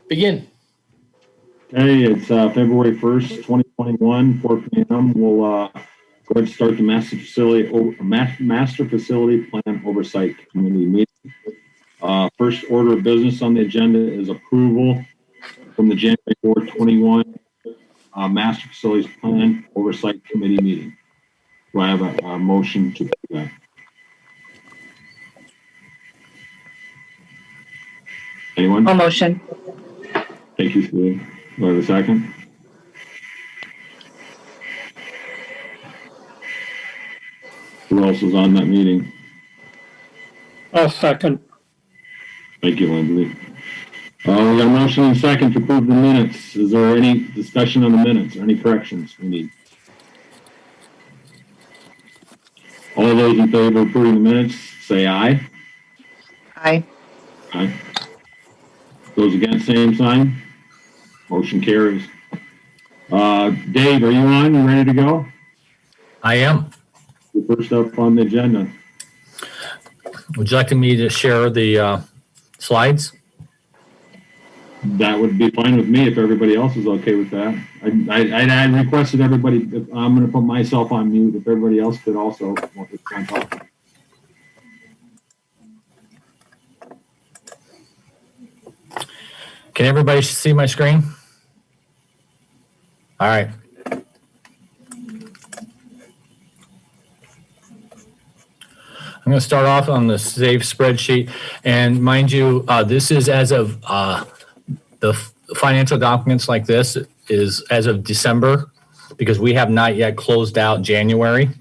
Begin. Okay, it's February 1st, 2021, 4 p.m. We'll go ahead and start the Master Facility Plan Oversight Committee meeting. First order of business on the agenda is approval from the January 4, 21 Master Facilities Plan Oversight Committee meeting. Do I have a motion to do that? Anyone? A motion. Thank you, Steve. Do I have a second? Who else was on that meeting? I'll second. Thank you, Lindsay. We got a motion and a second to approve the minutes. Is there any discussion on the minutes or any corrections we need? All those in favor of approving the minutes, say aye. Aye. Aye. Those against, same sign. Motion carries. Dave, are you on? You ready to go? I am. You're first up on the agenda. Would you like me to share the slides? That would be fine with me if everybody else is okay with that. I requested everybody, I'm going to put myself on mute if everybody else could also want to talk. Can everybody see my screen? All right. I'm going to start off on the SAVE spreadsheet. And mind you, this is as of the financial documents like this is as of December, because we have not yet closed out January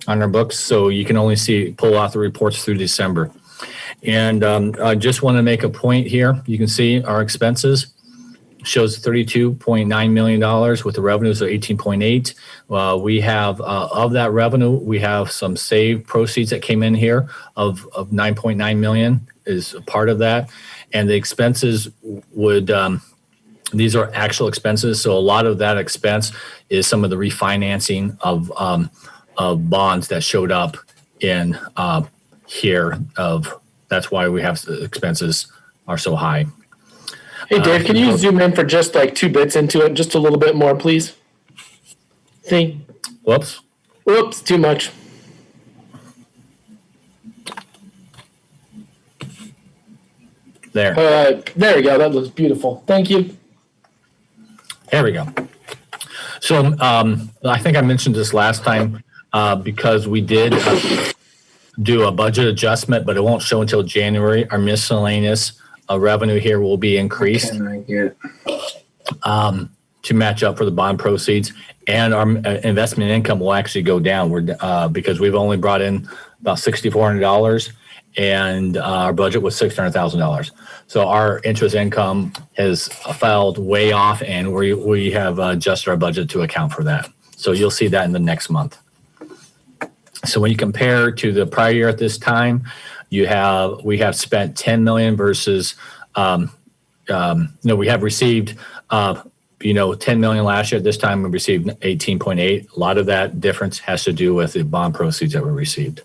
on our books. So you can only pull out the reports through December. And I just want to make a point here. You can see our expenses shows $32.9 million with the revenues of 18.8. We have of that revenue, we have some SAVE proceeds that came in here of 9.9 million is a part of that. And the expenses would, these are actual expenses. So a lot of that expense is some of the refinancing of bonds that showed up in here that's why we have the expenses are so high. Hey, Dave, can you zoom in for just like 2 bits into it? Just a little bit more, please. Whoops. Whoops, too much. There. There we go. That looks beautiful. Thank you. There we go. So I think I mentioned this last time because we did do a budget adjustment, but it won't show until January. Our miscellaneous revenue here will be increased to match up for the bond proceeds, and our investment income will actually go down. Because we've only brought in about $6,400, and our budget was $600,000. So our interest income has filed way off, and we have adjusted our budget to account for that. So you'll see that in the next month. So when you compare to the prior year at this time, we have spent 10 million versus we have received 10 million last year. This time we received 18.8. A lot of that difference has to do with the bond proceeds that were received.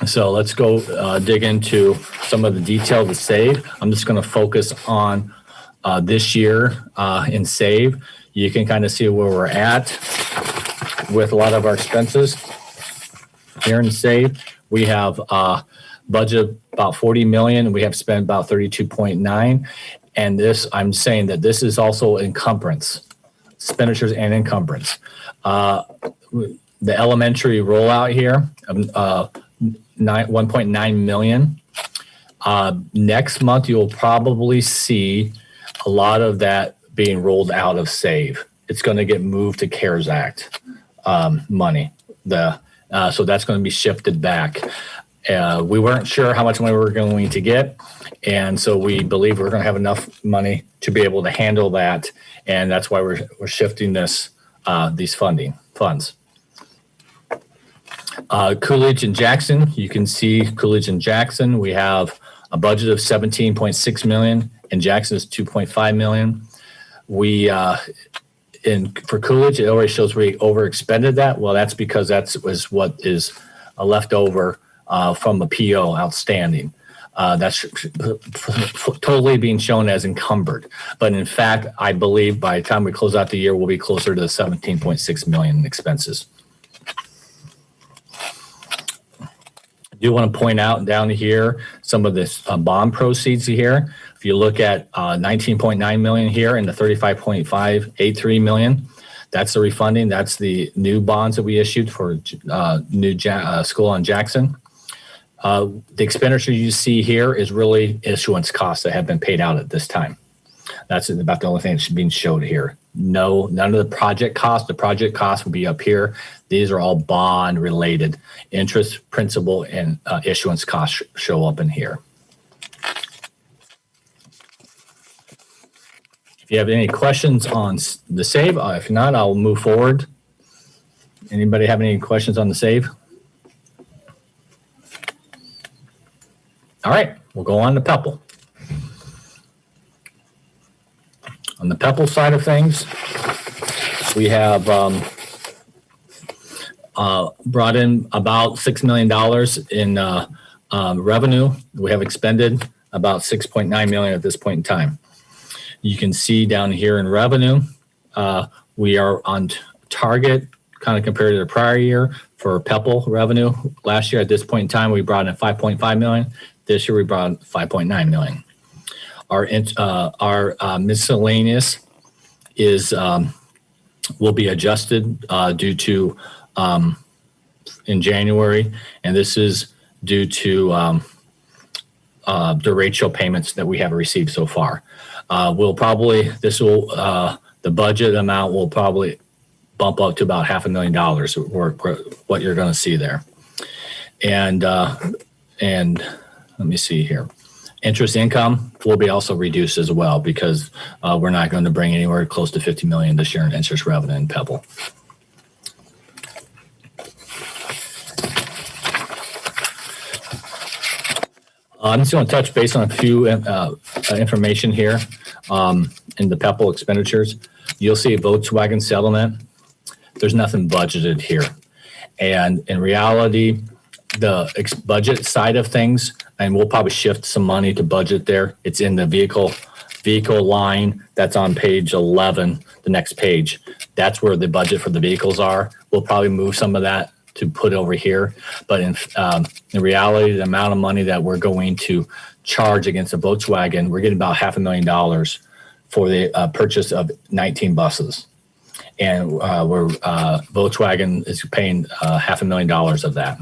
So let's go dig into some of the detail to SAVE. I'm just going to focus on this year in SAVE. You can kind of see where we're at with a lot of our expenses. Here in SAVE, we have budget about 40 million. We have spent about 32.9. And this, I'm saying that this is also encumbrance, expenditures and encumbrance. The elementary rollout here, 1.9 million. Next month, you'll probably see a lot of that being rolled out of SAVE. It's going to get moved to CARES Act money. So that's going to be shifted back. We weren't sure how much money we were going to get, and so we believe we're going to have enough money to be able to handle that, and that's why we're shifting these funds. Coolidge and Jackson, you can see Coolidge and Jackson. We have a budget of 17.6 million, and Jackson is 2.5 million. For Coolidge, it already shows we overexpended that. Well, that's because that was what is left over from a PO outstanding. That's totally being shown as encumbered. But in fact, I believe by the time we close out the year, we'll be closer to the 17.6 million in expenses. I do want to point out down here some of this bond proceeds here. If you look at 19.9 million here and the 35.583 million, that's the refunding. That's the new bonds that we issued for new school on Jackson. The expenditure you see here is really issuance costs that have been paid out at this time. That's about the only thing that's being showed here. No, none of the project costs. The project costs will be up here. These are all bond related. Interest, principal, and issuance costs show up in here. If you have any questions on the save, if not, I'll move forward. Anybody have any questions on the save? All right, we'll go on to Pebble. On the Pebble side of things, we have brought in about $6 million in revenue. We have expended about $6.9 million at this point in time. You can see down here in revenue, we are on target kind of compared to the prior year for Pebble revenue. Last year at this point in time, we brought in 5.5 million. This year we brought in 5.9 million. Our miscellaneous is will be adjusted due to in January, and this is due to the ratio payments that we have received so far. The budget amount will probably bump up to about $500,000 or what you're going to see there. And let me see here. Interest income will be also reduced as well because we're not going to bring anywhere close to 50 million this year in interest revenue in Pebble. I'm just going to touch base on a few information here in the Pebble expenditures. You'll see a Volkswagen settlement. There's nothing budgeted here. And in reality, the budget side of things, and we'll probably shift some money to budget there. It's in the vehicle line that's on page 11, the next page. That's where the budget for the vehicles are. We'll probably move some of that to put over here. But in reality, the amount of money that we're going to charge against a Volkswagen, we're getting about $500,000 for the purchase of 19 buses. And Volkswagen is paying $500,000 of that.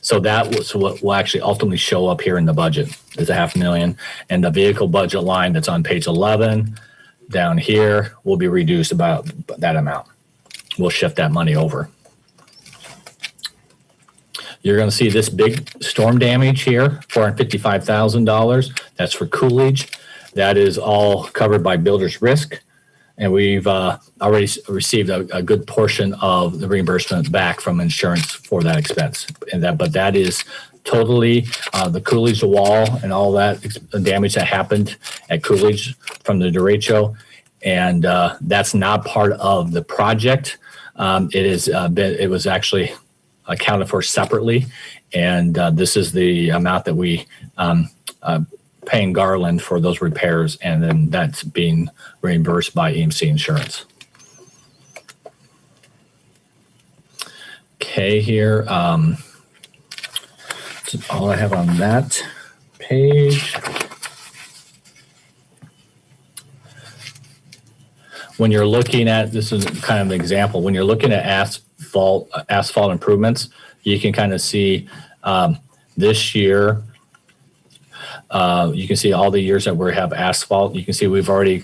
So that was what will actually ultimately show up here in the budget is $500,000. And the vehicle budget line that's on page 11 down here will be reduced about that amount. We'll shift that money over. You're going to see this big storm damage here, $455,000. That's for Coolidge. That is all covered by builder's risk. And we've already received a good portion of the reimbursement back from insurance for that expense. But that is totally the Coolidge wall and all that damage that happened at Coolidge from the derecho. And that's not part of the project. It was actually accounted for separately. And this is the amount that we paying Garland for those repairs, and then that's being reimbursed by EMC Insurance. Okay, here, that's all I have on that page. When you're looking at, this is kind of an example, when you're looking at asphalt improvements, you can kind of see this year, you can see all the years that we have asphalt. You can see we've already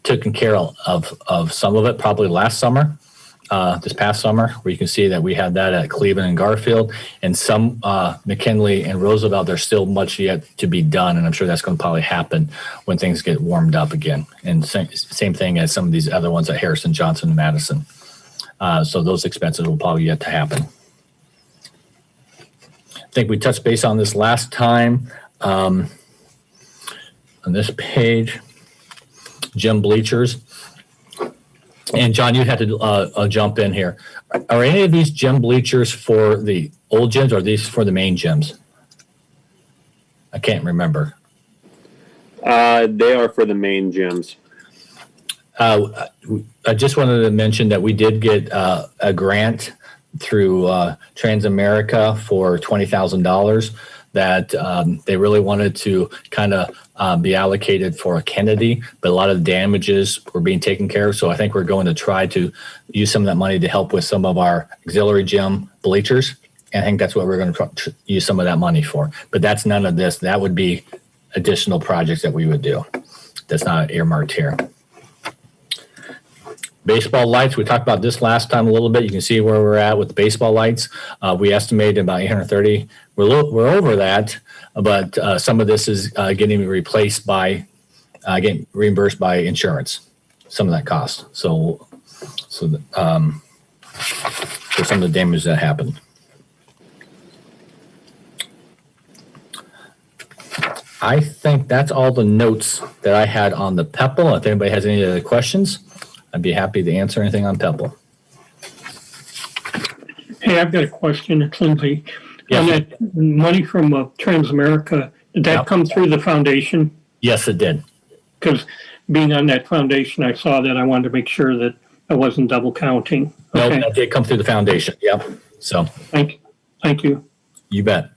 taken care of some of it probably last summer, this past summer, where you can see that we had that at Cleveland and Garfield, and some McKinley and Roosevelt. There's still much yet to be done, and I'm sure that's going to probably happen when things get warmed up again. And same thing as some of these other ones at Harrison, Johnson, and Madison. So those expenses will probably yet to happen. I think we touched base on this last time. On this page, gym bleachers. And John, you had to jump in here. Are any of these gym bleachers for the old gyms, or are these for the main gyms? I can't remember. They are for the main gyms. I just wanted to mention that we did get a grant through Transamerica for $20,000 that they really wanted to kind of be allocated for a Kennedy, but a lot of the damages were being taken care of. So I think we're going to try to use some of that money to help with some of our auxiliary gym bleachers. And I think that's what we're going to use some of that money for. But that's none of this. That would be additional projects that we would do. That's not earmarked here. Baseball lights, we talked about this last time a little bit. You can see where we're at with the baseball lights. We estimated about 830. We're over that, but some of this is getting replaced by, getting reimbursed by insurance, some of that cost. So for some of the damage that happened. I think that's all the notes that I had on the Pebble. If anybody has any other questions, I'd be happy to answer anything on Pebble. Hey, I've got a question. It's Lindsay. Yes. On that money from Transamerica, did that Yep. come through the foundation? Yes, it did. Because being on that foundation, I saw that. I wanted to make sure that I wasn't double counting. No, Okay, that did come through the foundation. Yep. So thank you. you bet.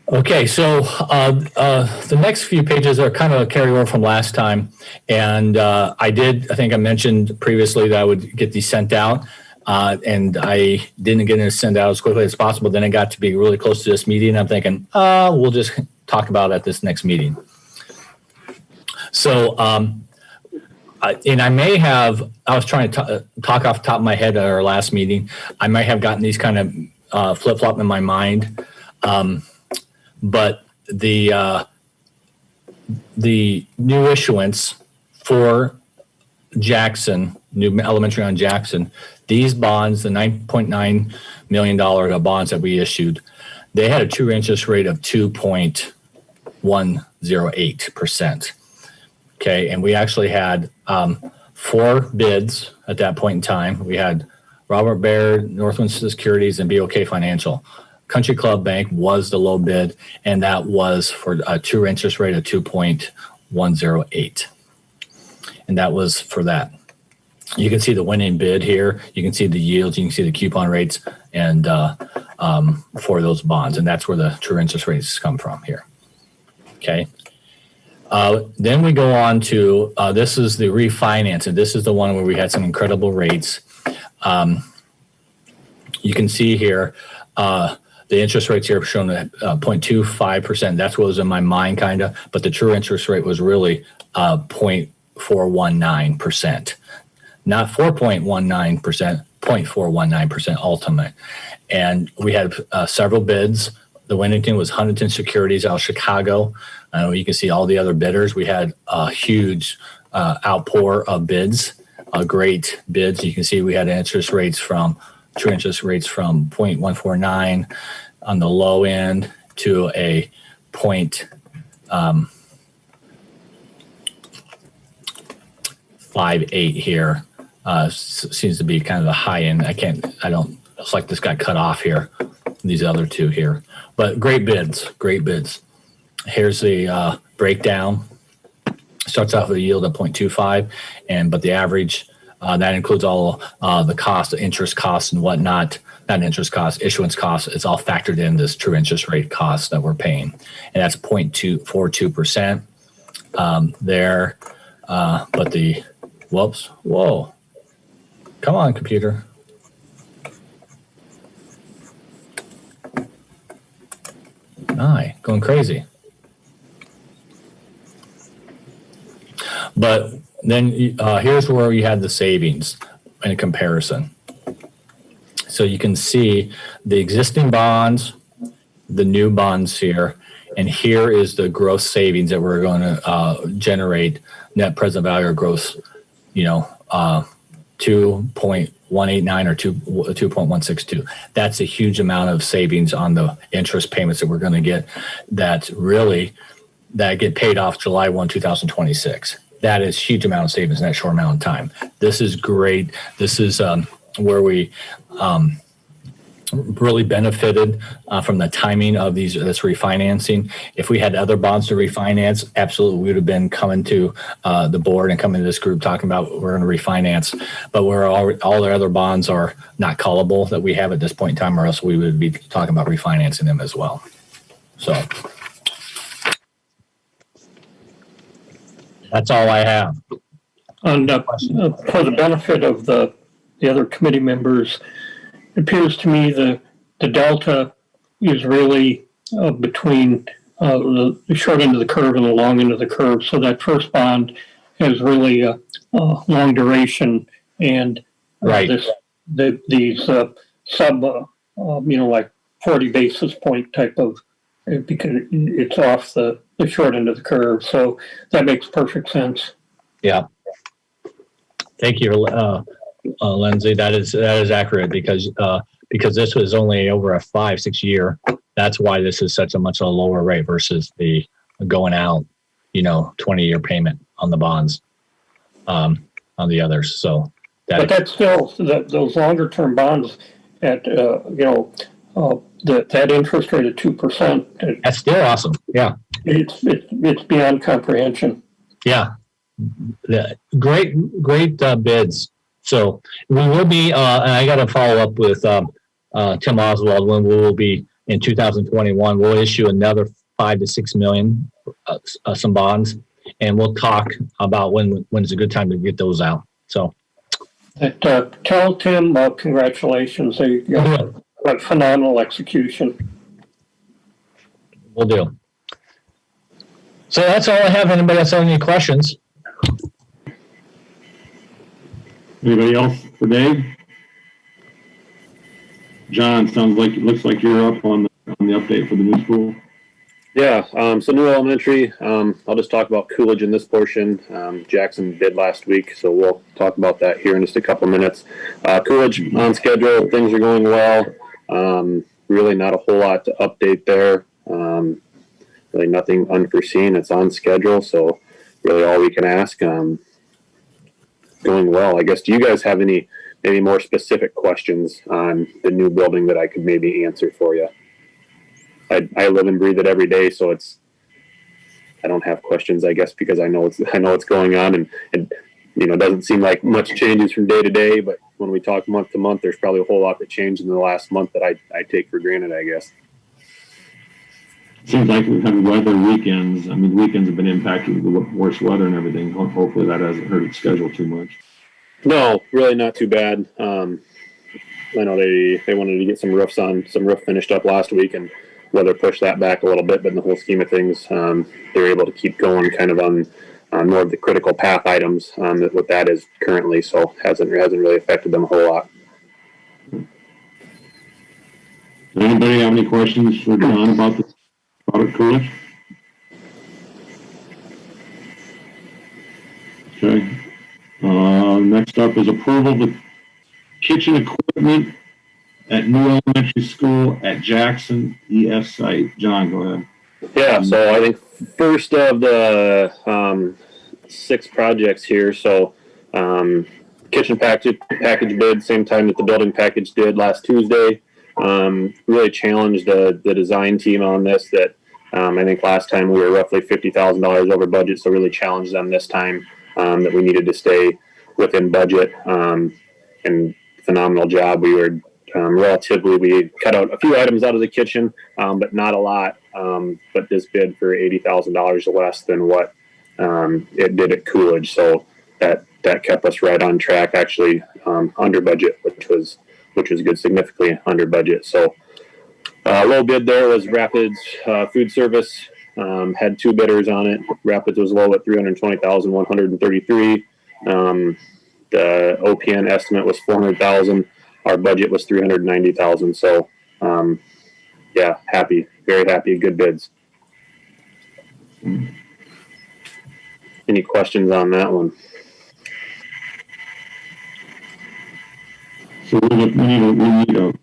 Okay, so the next few pages are kind of a carryover from last time. And I think I mentioned previously that I would get these sent out. And I didn't get it sent out as quickly as possible. Then it got to be really close to this meeting. I'm thinking, we'll just talk about it at this next meeting. So, and I was trying to talk off the top of my head at our last meeting. I might have gotten these kind of flip-flop in my mind. But the new issuance for Jackson, new elementary on Jackson, these bonds, the $9.9 million of bonds that we issued, they had a true interest rate of 2.108%. Okay, and we actually had 4 bids at that point in time. We had Robert Baird, Northland Securities, and BOK Financial. Country Club Bank was the low bid, and that was for a true interest rate of 2.108. And that was for that. You can see the winning bid here. You can see the yields. You can see the coupon rates and for those bonds. And that's where the true interest rates come from here. Okay. Then we go on to, this is the refinance. And this is the one where we had some incredible rates. You can see here, the interest rates here shown at 0.25%. That's what was in my mind, kind of. But the true interest rate was really 0.419%. Not 4.19%, 0.419% ultimate. And we had several bids. The winning team was Huntington Securities out of Chicago. You can see all the other bidders. We had a huge outpour of bids, great bids. You can see we had true interest rates from 0.149 on the low end to a 0.58 here. Seems to be kind of the high end. It's like this got cut off here. These other two here, but great bids. Here's the breakdown. Starts off with a yield of 0.25, but the average that includes all the cost, the interest costs and whatnot. Not interest costs, issuance costs. It's all factored in this true interest rate cost that we're paying, and that's 0.242% there. But the whoa, come on, computer. Aye, going crazy. But then here's where you had the savings in comparison. So you can see the existing bonds, the new bonds here, and here is the gross savings that we're going to generate, net present value or gross, 2.189 or 2.162. That's a huge amount of savings on the interest payments that we're going to get that get paid off July 1, 2026. That is huge amount of savings in that short amount of time. This is great. This is where we really benefited from the timing of this refinancing. If we had other bonds to refinance, absolutely we would have been coming to the board and coming to this group talking about we're going to refinance. But all our other bonds are not callable that we have at this point in time, or else we would be talking about refinancing them as well. So that's all I have. And for the benefit of the other committee members, it appears to me the delta is really between the short end of the curve and the long end of the curve. So that first bond has really a long duration, and Right. these sub, like 40 basis point type of, because it's off the short end of the curve. So that makes perfect sense. Yeah. Thank you, Lindsay. That is accurate because this was only over a 5-6 year. That's why this is such a much lower rate versus the going out, 20-year payment on the bonds, on the others. So But that's still those longer term bonds at that interest rate of 2%. That's still awesome. Yeah. It's beyond comprehension. Yeah. Great bids. So we will be, and I got to follow up with Tim Oswald when we will be in 2021. We'll issue another 5 to 6 million, some bonds, and we'll talk about when's a good time to get those out. So Tell Tim congratulations. They got phenomenal execution. We'll do. So that's all I have. Anybody else have any questions? Anybody else for Dave? John, looks like you're up on the update for the new school. Yeah, so new elementary, I'll just talk about Coolidge in this portion. Jackson did last week, so we'll talk about that here in just a couple minutes. Coolidge on schedule, things are going well. Really not a whole lot to update there. Really nothing unforeseen. It's on schedule, so really all we can ask. Going well. I guess, do you guys have any maybe more specific questions on the new building that I could maybe answer for you? I live and breathe it every day, so I don't have questions, I guess, because I know what's going on, and it doesn't seem like much changes from day to day, but when we talk month to month, there's probably a whole lot that changed in the last month that I take for granted, I guess. Seems like we've had weather weekends. I mean, weekends have been impacted with the worse weather and everything. Hopefully that hasn't hurt its schedule too much. No, really not too bad. I know they wanted to get some roof finished up last week, and weather pushed that back a little bit, but in the whole scheme of things, they're able to keep going kind of on more of the critical path items what that is currently, so hasn't really affected them a whole lot. Anybody have any questions for John about the product Coolidge? Okay. Next up is approval of the kitchen equipment at new elementary school at Jackson ESRT. John, go ahead. Yeah, so I think first of the 6 projects here, so kitchen package bid, same time that the building package did last Tuesday. Really challenged the design team on this. That I think last time we were roughly $50,000 over budget, so really challenged them this time that we needed to stay within budget. And phenomenal job. We were we cut out a few items out of the kitchen, but not a lot. But this bid for $80,000 less than what it did at Coolidge, so that kept us right on track. Actually, under budget, which was good, significantly under budget. So low bid there was Rapids Food Service. Had 2 bidders on it. Rapids was low at $320,133. The OPN estimate was $400,000. Our budget was $390,000. So, yeah, happy, very happy. Good bids. Any questions on that one? So we need a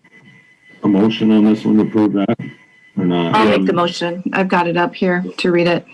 motion on this one to approve that or not? I'll make the motion. I've got it up here to read it.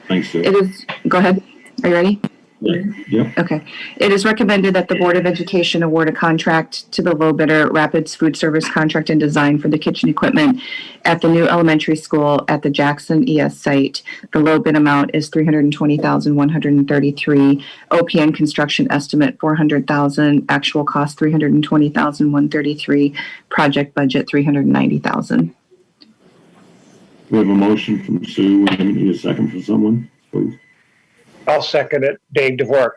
Thanks, Sue. It is, go ahead. Are you ready? Yep. Okay. It is recommended that the Board of Education award a contract to the low bidder Rapids Food Service Contract and Design for the kitchen equipment at the new elementary school at the Jackson ES site. The low bid amount is $320,133. OPN construction estimate $400,000. Actual cost $320,133. Project budget $390,000. We have a motion from Sue. We need a second from someone, please. I'll second it. Dave DeVore.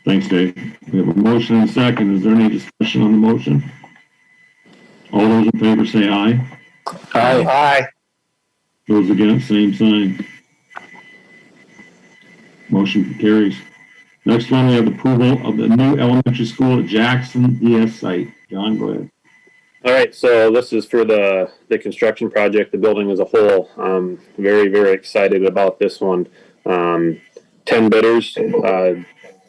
Thanks, Dave. We have a motion and a second. Is there any discussion on the motion? All those in favor say aye. Aye. Those against, same sign. Motion carries. Next one, we have approval of the new elementary school at Jackson ES site. John, go ahead. All right, so this is for the construction project, the building as a whole. Very, very excited about this one. 10 bidders,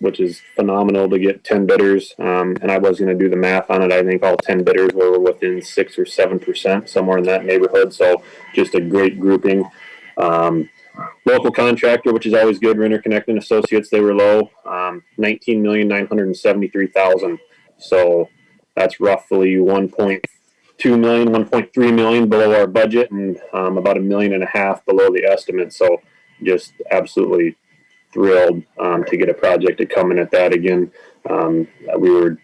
which is phenomenal to get 10 bidders. And I was going to do the math on it. I think all 10 bidders were within 6 or 7%, somewhere in that neighborhood. So just a great grouping. Local contractor, which is always good. Renter Connect and Associates, they were low. $19,973,000. So that's roughly 1.2 million, 1.3 million below our budget, and about $1.5 million below the estimate. So just absolutely thrilled to get a project to come in at that. Again, we were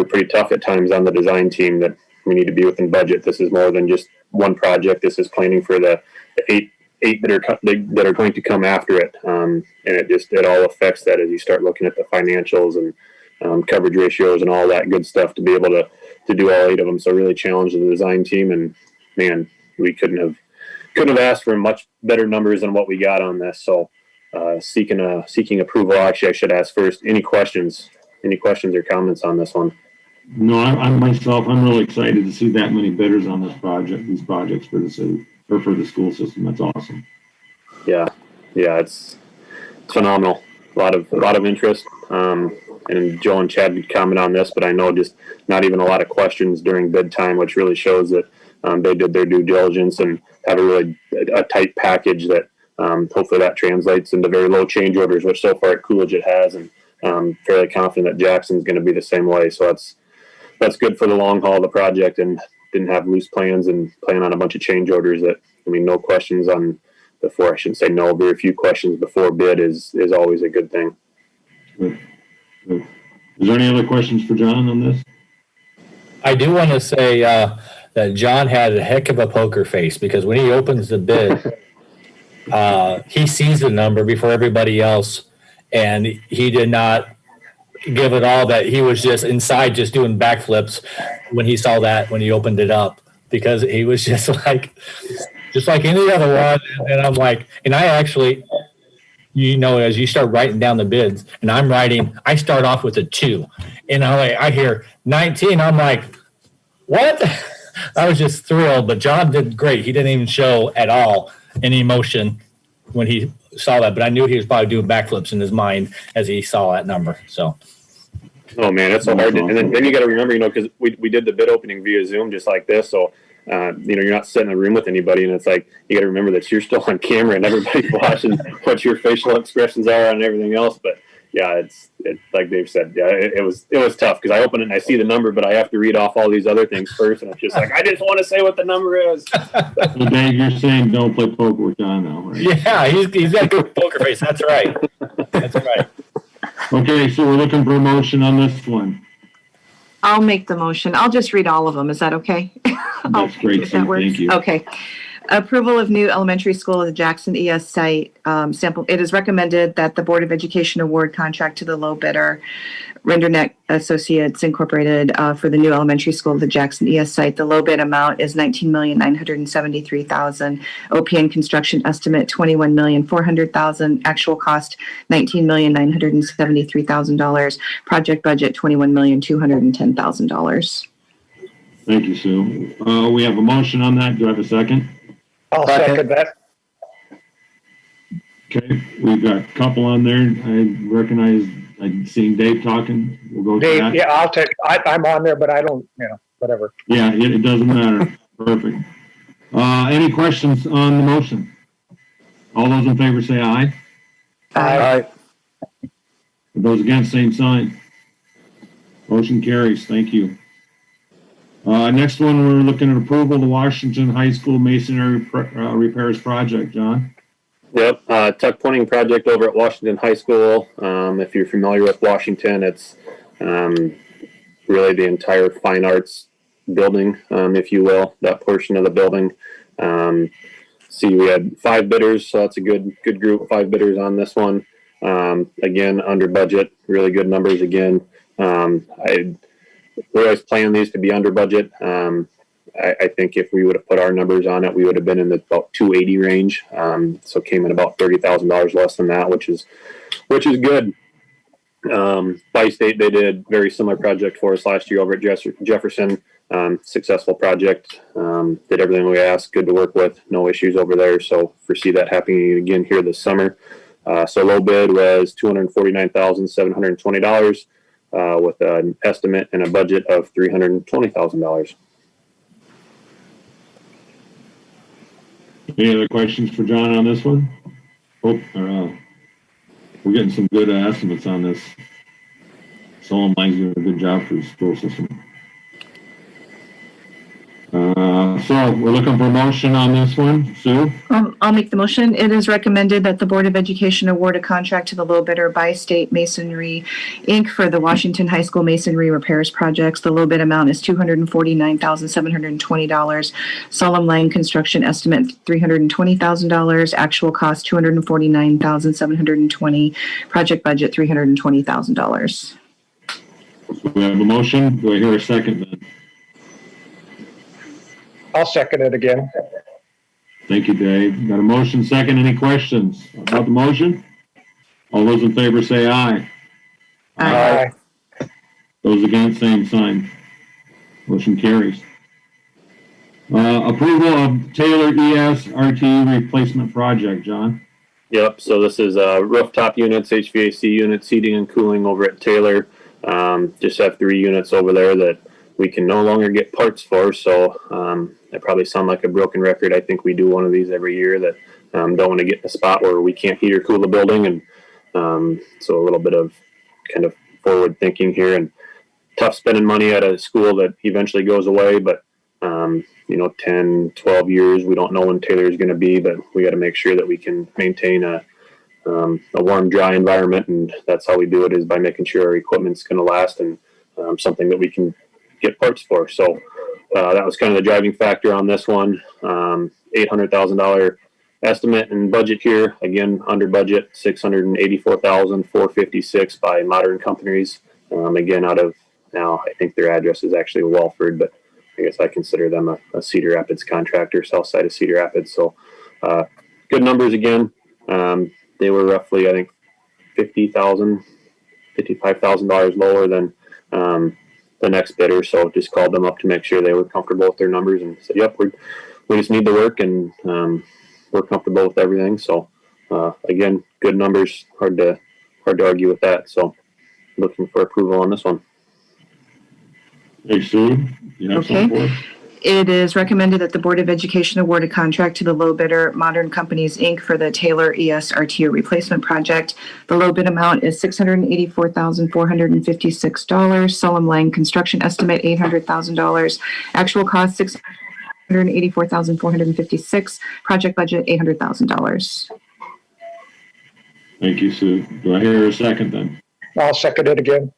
pretty tough at times on the design team that we need to be within budget. This is more than just one project. This is planning for the eight that are going to come after it, and it all affects that as you start looking at the financials and coverage ratios and all that good stuff to be able to do all 8 of them. So really challenged the design team, and man, we couldn't have asked for much better numbers than what we got on this. So seeking approval. Actually, I should ask first, any questions or comments on this one? No, I'm really excited to see that many bidders on this project, these projects for the city or for the school system. That's awesome. Yeah, it's phenomenal. A lot of interest. And Joe and Chad could comment on this, but I know just not even a lot of questions during bid time, which really shows that they did their due diligence and have a tight package that hopefully that translates into very low change orders, which so far at Coolidge it has, and fairly confident that Jackson's going to be the same way. So that's good for the long haul of the project, and didn't have loose plans and plan on a bunch of change orders. No questions on before. I shouldn't say no. Very few questions before bid is always a good thing. Good. Is there any other questions for John on this? I do want to say that John had a heck of a poker face, because when he opens the bid, he sees the number before everybody else, and he did not give it all. That he was just inside just doing backflips when he saw that, when he opened it up, because he was just like any other one. And I'm like, and I actually, as you start writing down the bids, and I start off with a 2, and I hear 19. I'm like, what? I was just thrilled, but John did great. He didn't even show at all any emotion when he saw that, but I knew he was probably doing backflips in his mind as he saw that number. So. Oh man, that's so hard. And then you got to remember, because we did the bid opening via Zoom just like this. So, you're not sitting in a room with anybody, and it's like, you got to remember that you're still on camera and everybody's watching what your facial expressions are and everything else. But yeah, it's like Dave said, yeah, it was tough, because I open it and I see the number, but I have to read off all these other things first. And it's just like, I just want to say what the number is. So Dave, you're saying don't play poker with John now, right? Yeah, he's got a good poker face. That's right. That's right. Okay, so we're looking for a motion on this one. I'll make the motion. I'll just read all of them. Is that okay? That's great, If that Sue. works. Thank you. Okay. Approval of new elementary school at the Jackson ES site. Sample. It is recommended that the Board of Education award contract to the low bidder, Renderneck Associates Incorporated, for the new elementary school at the Jackson ES site. The low bid amount is $19,973,000. OPN construction estimate $21,400,000. Actual cost $19,973,000. Project budget $21,210,000. Thank you, Sue. We have a motion on that. Do I have a second? I'll second that. Okay, we've got a couple on there. I recognize, I've seen Dave talking. We'll go to Dave, that. yeah, I'll take, I'm on there, but I don't, whatever. Yeah, it doesn't matter. Perfect. Any questions on the motion? All those in favor say aye. Aye. Those against, same sign. Motion carries. Thank you. Next one, we're looking at approval of the Washington High School masonry repairs project. John? Yep, tuck pointing project over at Washington High School. If you're familiar with Washington, it's really the entire fine arts building, if you will, that portion of the building. See, we had 5 bidders, so that's a good group, 5 bidders on this one. Again, under budget, really good numbers again. We always plan these to be under budget. I think if we would have put our numbers on it, we would have been in the about 280 range. So came in about $30,000 less than that, which is good. By state, they did very similar project for us last year over at Jefferson. Successful project. Did everything we asked. Good to work with. No issues over there. So foresee that happening again here this summer. So low bid was $249,720 with an estimate and a budget of $320,000. Any other questions for John on this one? Oh, we're getting some good estimates on this. Solon Line's doing a good job for the school system. So we're looking for a motion on this one. Sue? I'll make the motion. It is recommended that the Board of Education award a contract to the low bidder by State Masonry, Inc. for the Washington High School masonry repairs projects. The low bid amount is $249,720. Solemn Lang construction estimate $320,000. Actual cost $249,720. Project budget $320,000. We have a motion. Do I hear a second then? I'll second it again. Thank you, Dave. Got a motion second. Any questions about the motion? All those in favor say aye. Aye. Those against, same sign. Motion carries. Approval of Taylor ESRT replacement project, John. Yep. So this is rooftop units, HVAC units, heating and cooling over at Taylor. Just have 3 units over there that we can no longer get parts for. So I probably sound like a broken record. I think we do one of these every year that don't want to get in a spot where we can't heat or cool the building. And so a little bit of kind of forward thinking here, and tough spending money at a school that eventually goes away. But 10, 12 years, we don't know when Taylor is going to be, but we got to make sure that we can maintain a warm, dry environment. And that's how we do it, is by making sure our equipment's going to last and something that we can get parts for. So that was kind of the driving factor on this one. $800,000 estimate and budget here. Again, under budget, $684,456 by Modern Companies. Again, out of, now I think their address is actually Walford, but I guess I consider them a Cedar Rapids contractor, south side of Cedar Rapids. So good numbers again. They were roughly, I think, $55,000 lower than the next bidder. So just called them up to make sure they were comfortable with their numbers and said, yep, we just need the work, and we're comfortable with everything. So again, good numbers, hard to argue with that. So looking for approval on this one. Hey, Sue, you have something for us? It is recommended that the Board of Education award a contract to the low bidder, Modern Companies, Inc. for the Taylor ESRT replacement project. The low bid amount is $684,456. Solemn Lang construction estimate $800,000. Actual cost $684,456. Project budget $800,000. Thank you, Sue. Do I hear a second then? I'll second it again.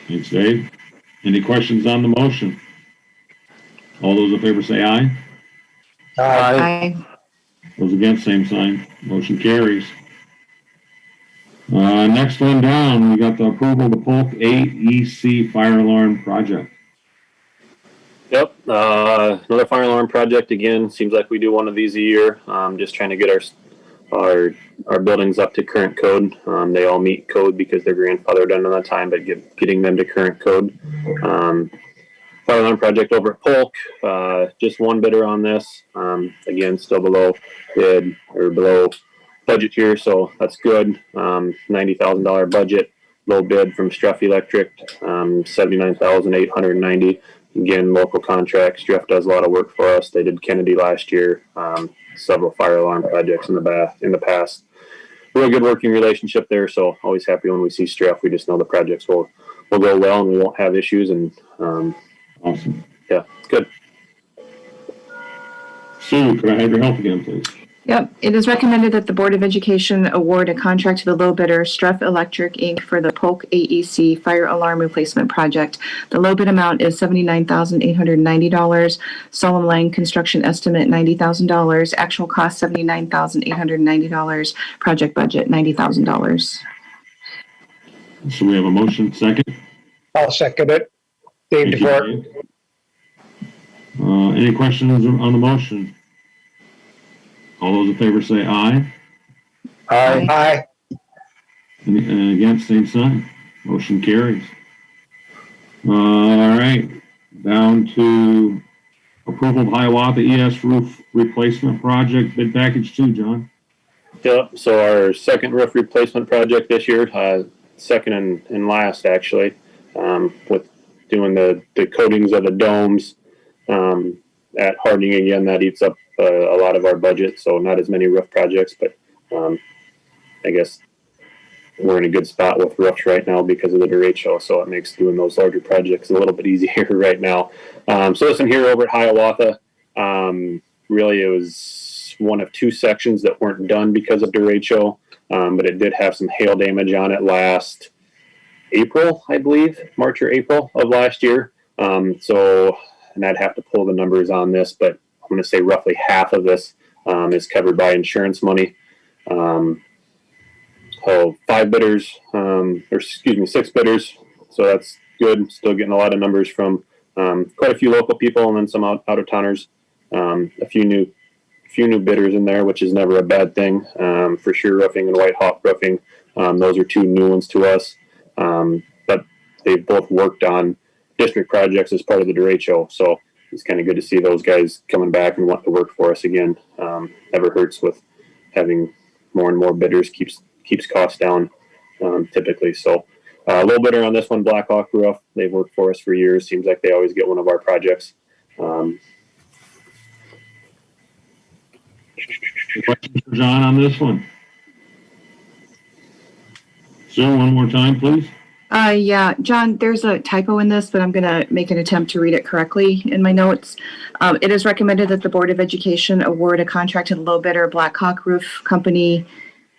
Thanks, Dave. Any questions on the motion? All those in favor say aye. Aye. Those against, same sign. Motion carries. Next one down, we got the approval of the Polk AEC fire alarm project. Yep. Another fire alarm project again. Seems like we do one of these a year. Just trying to get our buildings up to current code. They all meet code because they're grandfathered in on that time, but getting them to current code. Fire alarm project over at Polk. Just one bidder on this. Again, still below bid or below budget here, so that's good. $90,000 budget. Low bid from Struff Electric. $79,890. Again, local contract. Struff does a lot of work for us. They did Kennedy last year. Several fire alarm projects in the past. real good working relationship there. So always happy when we see Streff. We just know the projects will go well and we won't have issues. And Awesome. yeah, it's good. Sue, could I have your help again, please? Yep. It is recommended that the Board of Education award a contract to the low bidder, Streff Electric, Inc., for the Polk AEC fire alarm replacement project. The low bid amount is $79,890. Solomon Lang construction estimate $90,000. Actual cost $79,890. Project budget $90,000. So we have a motion, second. I'll second it. Dave Thank you, DeVore. Dave. Any questions on the motion? All those in favor say aye. Aye. And against, same sign. Motion carries. All right, down to approval of Hiawatha ES roof replacement project, bid package 2, John. Yep. So our second roof replacement project this year, second and last actually, with doing the coatings of the domes at Harding again. That eats up a lot of our budget, so not as many roof projects, but I guess we're in a good spot with roofs right now because of the derecho, so it makes doing those larger projects a little bit easier right now. So listen, here over at Hiawatha, really it was one of 2 sections that weren't done because of derecho, but it did have some hail damage on it last April, I believe, March or April of last year. So, and I'd have to pull the numbers on this, but I'm going to say roughly half of this is covered by insurance money. So 6 bidders, so that's good. Still getting a lot of numbers from quite a few local people and then some out of towners. A few new bidders in there, which is never a bad thing. For Sure Roofing and White Hawk Roofing, those are 2 new ones to us. But they've both worked on district projects as part of the derecho, so it's kind of good to see those guys coming back and want to work for us again. Never hurts with having more and more bidders, keeps costs down typically. So a little bidder on this one, Black Hawk Roof. They've worked for us for years. Seems like they always get one of our projects. Questions for John on this one? Sue, one more time, please. Yeah, John, there's a typo in this, but I'm going to make an attempt to read it correctly in my notes. It is recommended that the Board of Education award a contract to the low bidder, Black Hawk Roof Company,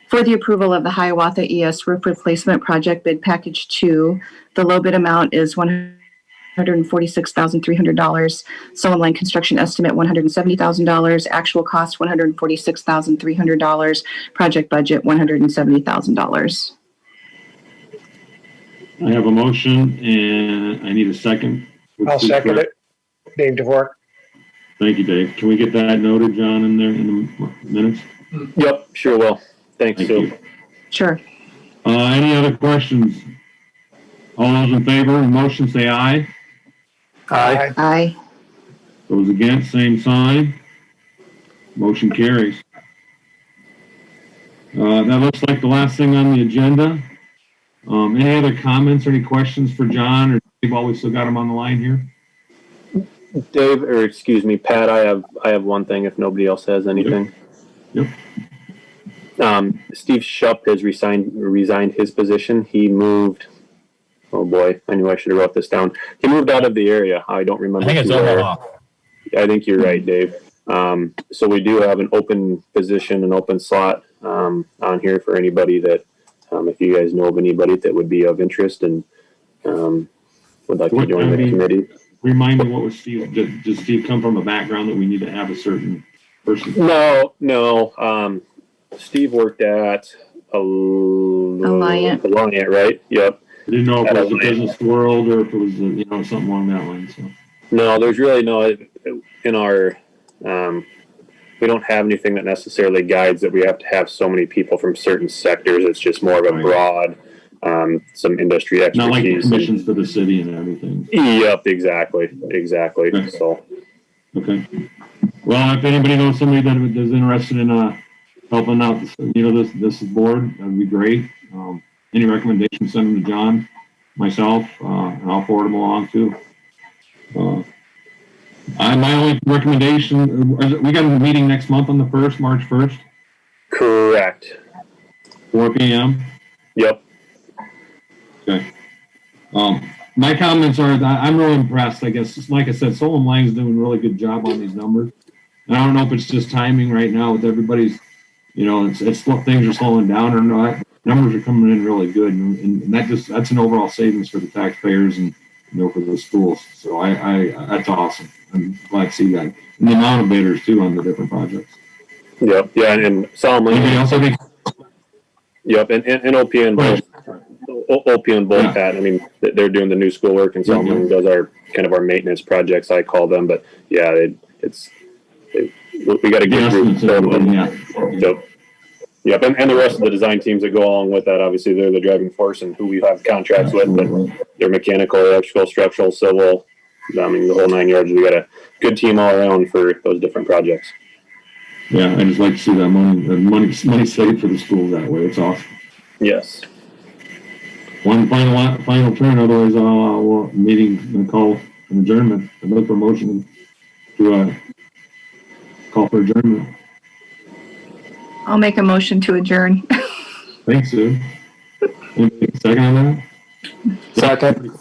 for the approval of the Hiawatha ES roof replacement project bid package 2. The low bid amount is $146,300. Solomon Lang construction estimate $170,000. Actual cost $146,300. Project budget $170,000. I have a motion and I need a second. I'll second it. Dave DeVore. Thank you, Dave. Can we get that noted, John, in there in the minutes? Yep, sure will. Thanks, Thank Sue. you. Sure. Any other questions? All those in favor of the motion say aye. Aye. Aye. Those against, same sign. Motion carries. That looks like the last thing on the agenda. Any other comments or any questions for John or Dave while we still got him on the line here? Dave, or excuse me, Pat, I have one thing if nobody else has anything. Yep. Steve Shupp has resigned his position. He moved, oh boy, I knew I should have wrote this down. He moved out of the area. I don't remember. I think it's where. Omaha. I think you're right, Dave. So we do have an open position, an open slot on here for anybody that, if you guys know of anybody that would be of interest and would like to join the committee. Remind me, what was Steve? Does Steve come from a background that we need to have a certain person? No. Steve worked at Alliant, right? Yep. I didn't know if it was the business world or if it was something along that line. So No, there's really no in our. We don't have anything that necessarily guides that we have to have so many people from certain sectors. It's just more of a broad, some industry expertise. not like the commissions to the city and everything. Yep, exactly. Okay. So, Okay. Well, if anybody knows somebody that is interested in helping out, this board, that'd be great. Any recommendations, send them to John, myself, and I'll forward them along too. My only recommendation, we got a meeting next month on the 1st, March 1st. correct. 4 PM? Yep. Okay. My comments are that I'm really impressed. I guess, like I said, Solon Lang's doing a really good job on these numbers. And I don't know if it's just timing right now with everybody's, it's things are slowing down or not. Numbers are coming in really good, and that's an overall savings for the taxpayers and for the schools. So that's awesome. I'm glad to see that. And the amount of bidders too on the different projects. Yep. Yeah. And Solomon. Anybody else have any? Yep. And OPN both. OPN both Yeah. had. I mean, they're doing the new schoolwork, and Solomon does our maintenance projects. I call them, but yeah, we got a good group. Yep. Yep, and the rest of the design teams that go along with that, obviously, they're the driving force and who we have contracts with. But they're mechanical, electrical, structural, civil. I mean, the whole 9 yards. We got a good team all around for those different projects. Yeah, I just like to see that money saved for the schools that way. It's awesome. Yes. One final turn, otherwise I'll call an adjournment. I look for a motion to call for adjournment. I'll make a motion to adjourn. Thanks, Sue. Anybody second on that? Second.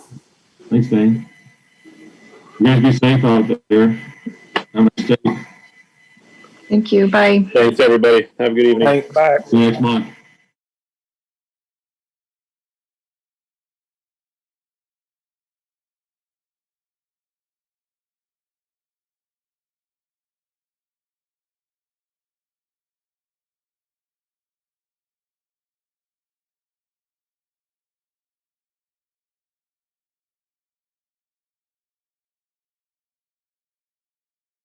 Thanks, Dane. You guys be safe out there. Have a nice day. Thank you. Bye. Thanks, everybody. Have a good evening. Bye. See you next month.